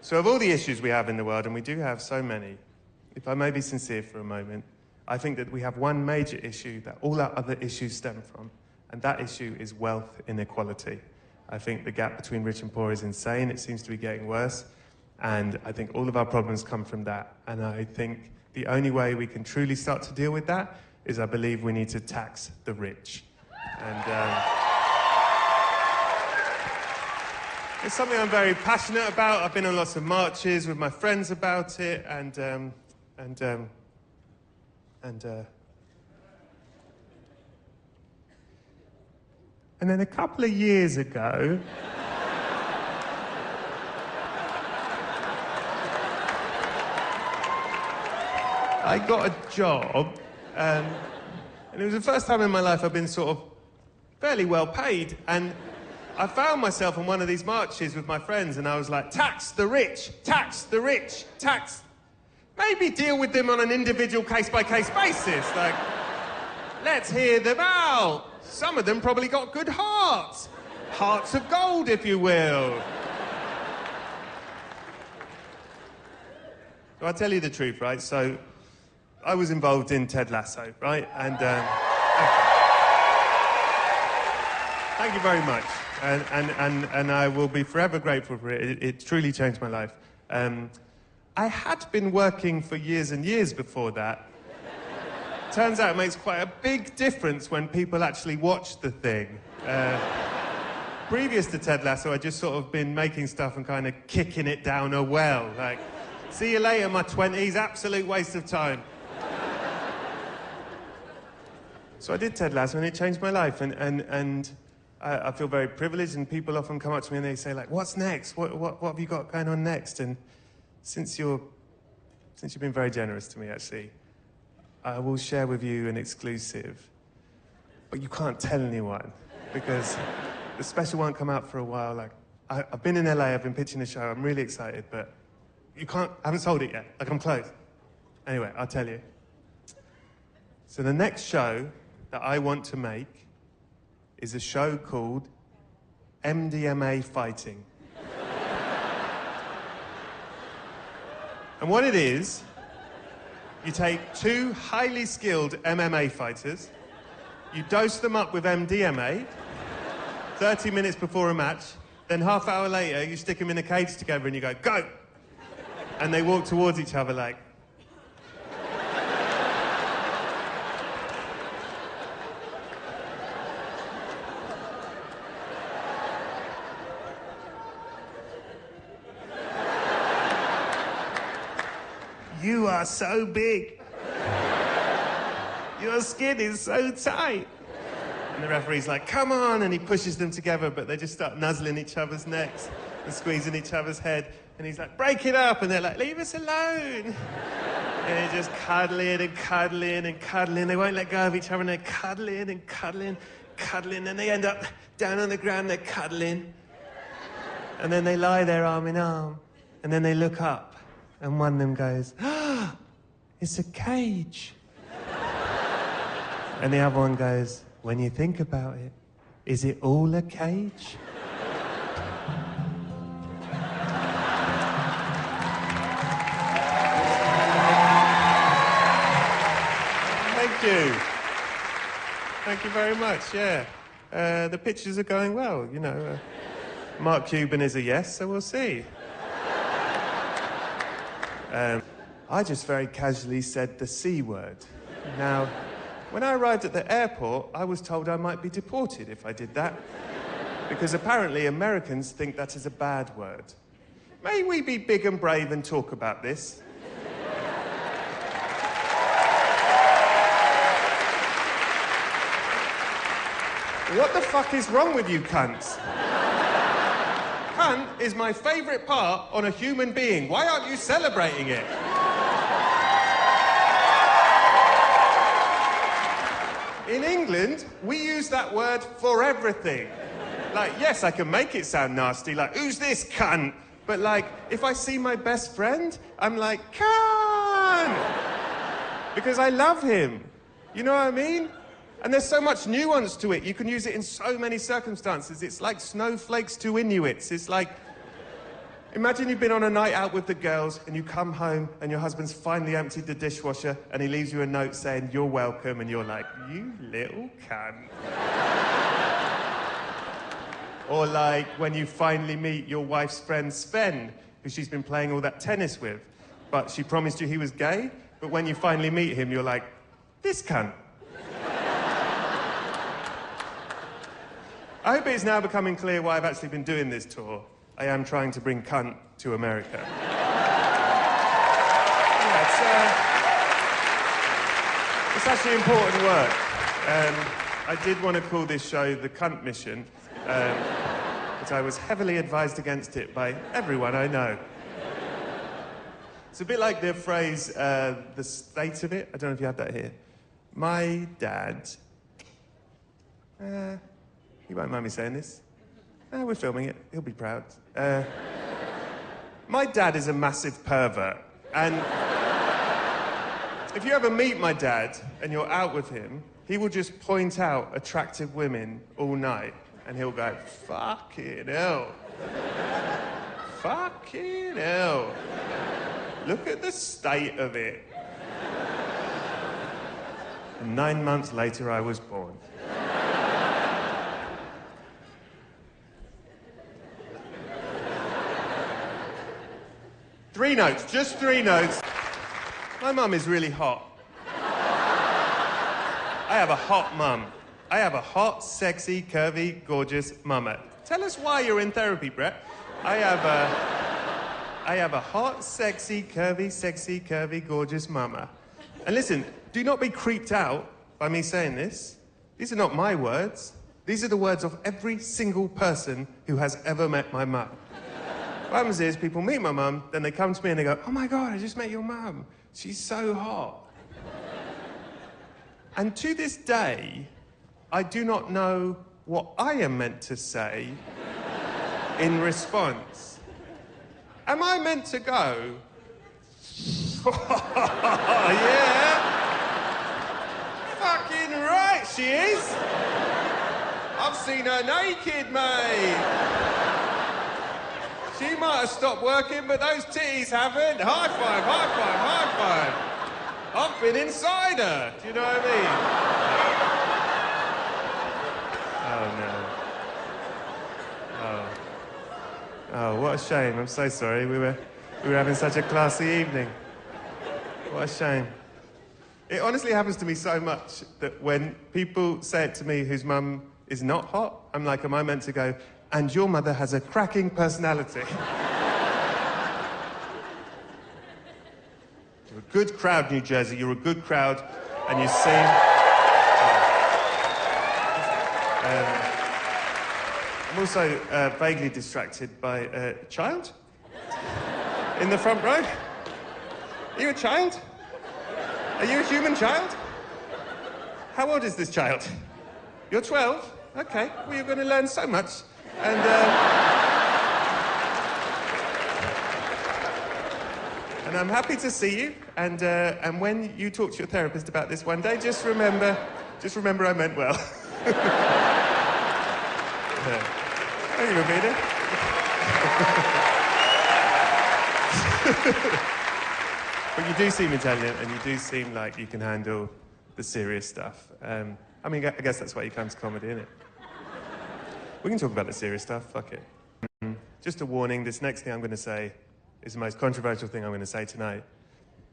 So of all the issues we have in the world, and we do have so many, if I may be sincere for a moment, I think that we have one major issue that all our other issues stem from, and that issue is wealth inequality. I think the gap between rich and poor is insane. It seems to be getting worse, and I think all of our problems come from that. And I think the only way we can truly start to deal with that is I believe we need to tax the rich. And it's something I'm very passionate about. I've been on lots of marches with my friends about it, and then a couple of years ago, I got a job, and it was the first time in my life I've been sort of fairly well paid, and I found myself on one of these marches with my friends, and I was like, tax the rich, tax the rich, tax. Maybe deal with them on an individual case-by-case basis. Like, let's hear them out. Some of them probably got good hearts. Hearts of gold, if you will. So I'll tell you the truth, right? So I was involved in Ted Lasso, right? And thank you very much. And I will be forever grateful for it. It truly changed my life. I had been working for years and years before that. Turns out it makes quite a big difference when people actually watch the thing. Previous to Ted Lasso, I'd just sort of been making stuff and kind of kicking it down a well. Like, see you later, my 20s, absolute waste of time. So I did Ted Lasso, and it changed my life. And I feel very privileged, and people often come up to me and they say, like, what's next? What have you got going on next? And since you've been very generous to me, actually, I will share with you an exclusive. But you can't tell anyone, because the special won't come out for a while. Like, I've been in LA, I've been pitching the show, I'm really excited, but I haven't sold it yet. Like, I'm close. Anyway, I'll tell you. So the next show that I want to make is a show called MDMA Fighting. And what it is, you take two highly skilled MMA fighters, you dose them up with MDMA, 30 minutes before a match, then half hour later, you stick them in a cage together and you go, go! And they walk towards each other like... You are so big. Your skin is so tight. And the referee's like, come on, and he pushes them together, but they just start nuzzling each other's necks and squeezing each other's head. And he's like, break it up, and they're like, leave us alone. And they're just cuddling and cuddling and cuddling. They won't let go of each other, and they're cuddling and cuddling, cuddling, and they end up down on the ground, they're cuddling. And then they lie there arm in arm, and then they look up. And one of them goes, ah, it's a cage. And the other one goes, when you think about it, is it all a cage? Thank you. Thank you very much, yeah. The pictures are going well, you know. Mark Cuban is a yes, so we'll see. I just very casually said the C word. Now, when I arrived at the airport, I was told I might be deported if I did that. Because apparently Americans think that is a bad word. May we be big and brave and talk about this? What the fuck is wrong with you cunts? Cunt is my favourite part on a human being. Why aren't you celebrating it? In England, we use that word for everything. Like, yes, I can make it sound nasty, like, who's this cunt? But, like, if I see my best friend, I'm like, cunt! Because I love him. You know what I mean? And there's so much nuance to it. You can use it in so many circumstances. It's like snowflakes to Inuits. It's like, Imagine you've been on a night out with the girls and you come home and your husband's finally emptied the dishwasher and he leaves you a note saying, "You're welcome," and you're like, "You little cunt." Or like when you finally meet your wife's friend Sven, who she's been playing all that tennis with, but she promised you he was gay, but when you finally meet him, you're like, "This cunt." I hope it's now becoming clear why I've actually been doing this tour. I am trying to bring cunt to America. Yeah, it's actually important work. I did want to call this show The Cunt Mission, but I was heavily advised against it by everyone I know. It's a bit like the phrase, the state of it. I don't know if you have that here. My dad... he won't mind me saying this. We're filming it. He'll be proud. My dad is a massive pervert. And if you ever meet my dad and you're out with him, he will just point out attractive women all night. And he'll go, "Fucking hell. Fucking hell. Look at the state of it." And 9 months later, I was born. Three notes, just 3 notes. My mum is really hot. I have a hot mum. I have a hot, sexy, curvy, gorgeous mama. Tell us why you're in therapy, Brett. I have a hot, sexy, curvy, gorgeous mama. And listen, do not be creeped out by me saying this. These are not my words. These are the words of every single person who has ever met my mum. What happens is people meet my mum, then they come to me and they go, "Oh my God, I just met your mum. She's so hot." And to this day, I do not know what I am meant to say in response. Am I meant to go, "Yeah, fucking right she is. I've seen her naked, mate. She might have stopped working, but those titties haven't. High five, high five, high five. I've been inside her." Do you know what I mean? Oh, no. Oh, what a shame. I'm so sorry. We were having such a classy evening. What a shame. It honestly happens to me so much that when people say it to me whose mum is not hot, I'm like, am I meant to go, "And your mother has a cracking personality"? You're a good crowd, New Jersey. You're a good crowd, and you seem... I'm also vaguely distracted by a child in the front row. Are you a child? Are you a human child? How old is this child? You're 12? Okay. Well, you're going to learn so much. And I'm happy to see you. And when you talk to your therapist about this one day, just remember I meant well. Thank you, Ravina. But you do seem intelligent, and you do seem like you can handle the serious stuff. I mean, I guess that's why you come to comedy, isn't it? We can talk about the serious stuff, fuck it. Just a warning, this next thing I'm going to say is the most controversial thing I'm going to say tonight.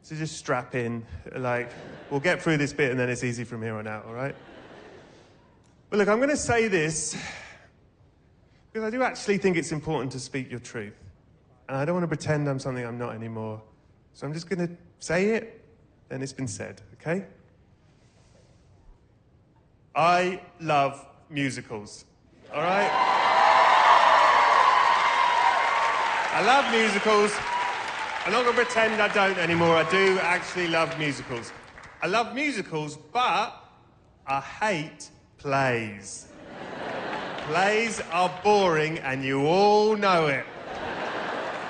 So just strap in, like, we'll get through this bit and then it's easy from here on out, all right? But look, I'm going to say this because I do actually think it's important to speak your truth. And I don't want to pretend I'm something I'm not anymore. So I'm just going to say it, then it's been said, okay? I love musicals. All right? I love musicals. I'm not going to pretend I don't anymore. I do actually love musicals. I love musicals, but I hate plays. Plays are boring, and you all know it.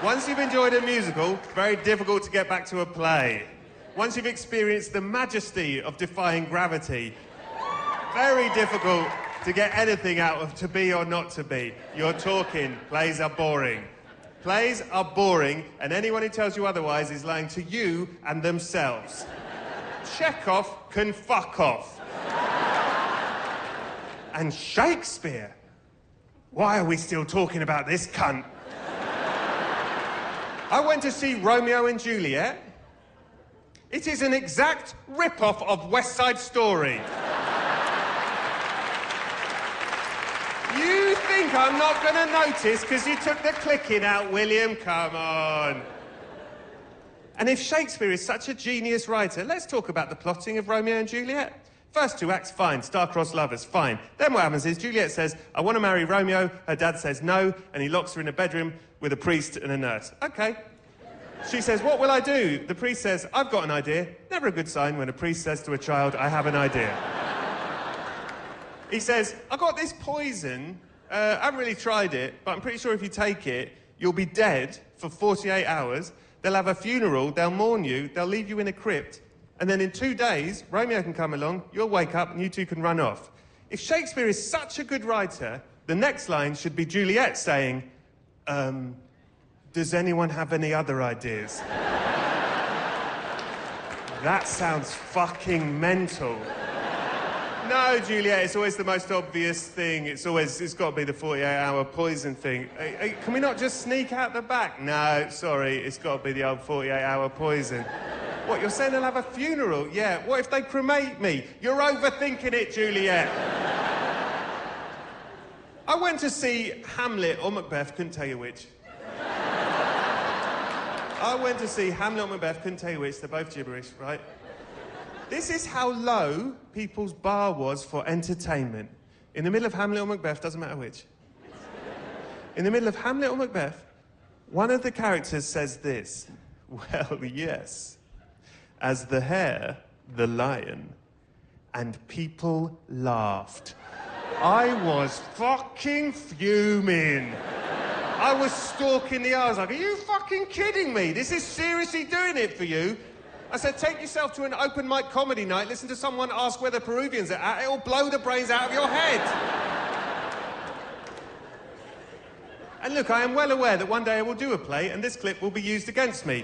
Once you've enjoyed a musical, very difficult to get back to a play. Once you've experienced the majesty of defying gravity, very difficult to get anything out of to be or not to be. You're talking, plays are boring. Plays are boring, and anyone who tells you otherwise is lying to you and themselves. Chekhov can fuck off. And Shakespeare? Why are we still talking about this cunt? I went to see Romeo and Juliet. It is an exact rip-off of West Side Story. You think I'm not going to notice because you took the clicking out, William? Come on. And if Shakespeare is such a genius writer, let's talk about the plotting of Romeo and Juliet. First 2 acts, fine. Star-crossed lovers, fine. Then what happens is Juliet says, I want to marry Romeo. Her dad says no, and he locks her in a bedroom with a priest and a nurse. Okay. She says, what will I do? The priest says, I've got an idea. Never a good sign when a priest says to a child, I have an idea. He says, I got this poison. I haven't really tried it, but I'm pretty sure if you take it, you'll be dead for 48 hours. They'll have a funeral, they'll mourn you, they'll leave you in a crypt, and then in 2 days, Romeo can come along, you'll wake up, and you two can run off. If Shakespeare is such a good writer, the next line should be Juliet saying, does anyone have any other ideas? That sounds fucking mental. No, Juliet, it's always the most obvious thing. It's got to be the 48-hour poison thing. Can we not just sneak out the back? No, sorry, it's got to be the old 48-hour poison. What, you're saying they'll have a funeral? Yeah, what if they cremate me? You're overthinking it, Juliet. I went to see Hamlet or Macbeth, couldn't tell you which. I went to see Hamlet or Macbeth, couldn't tell you which, they're both gibberish, right? This is how low people's bar was for entertainment. In the middle of Hamlet or Macbeth, doesn't matter which. In the middle of Hamlet or Macbeth, one of the characters says this, well, yes, as the hare, the lion, and people laughed. I was fucking fuming. I was stalking the aisles like, are you fucking kidding me? This is seriously doing it for you? I said, take yourself to an open mic comedy night, listen to someone ask where the Peruvians are at, it'll blow the brains out of your head. And look, I am well aware that one day I will do a play and this clip will be used against me.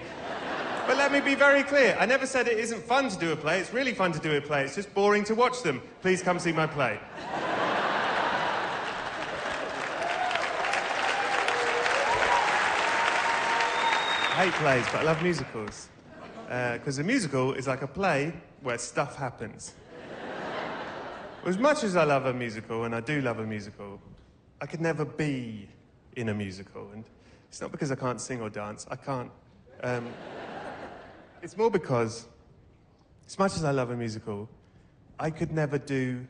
But let me be very clear, I never said it isn't fun to do a play, it's really fun to do a play, it's just boring to watch them. Please come see my play. I hate plays, but I love musicals. Because a musical is like a play where stuff happens. As much as I love a musical, and I do love a musical, I could never be in a musical. And it's not because I can't sing or dance, I can't. It's more because, as much as I love a musical, I could never do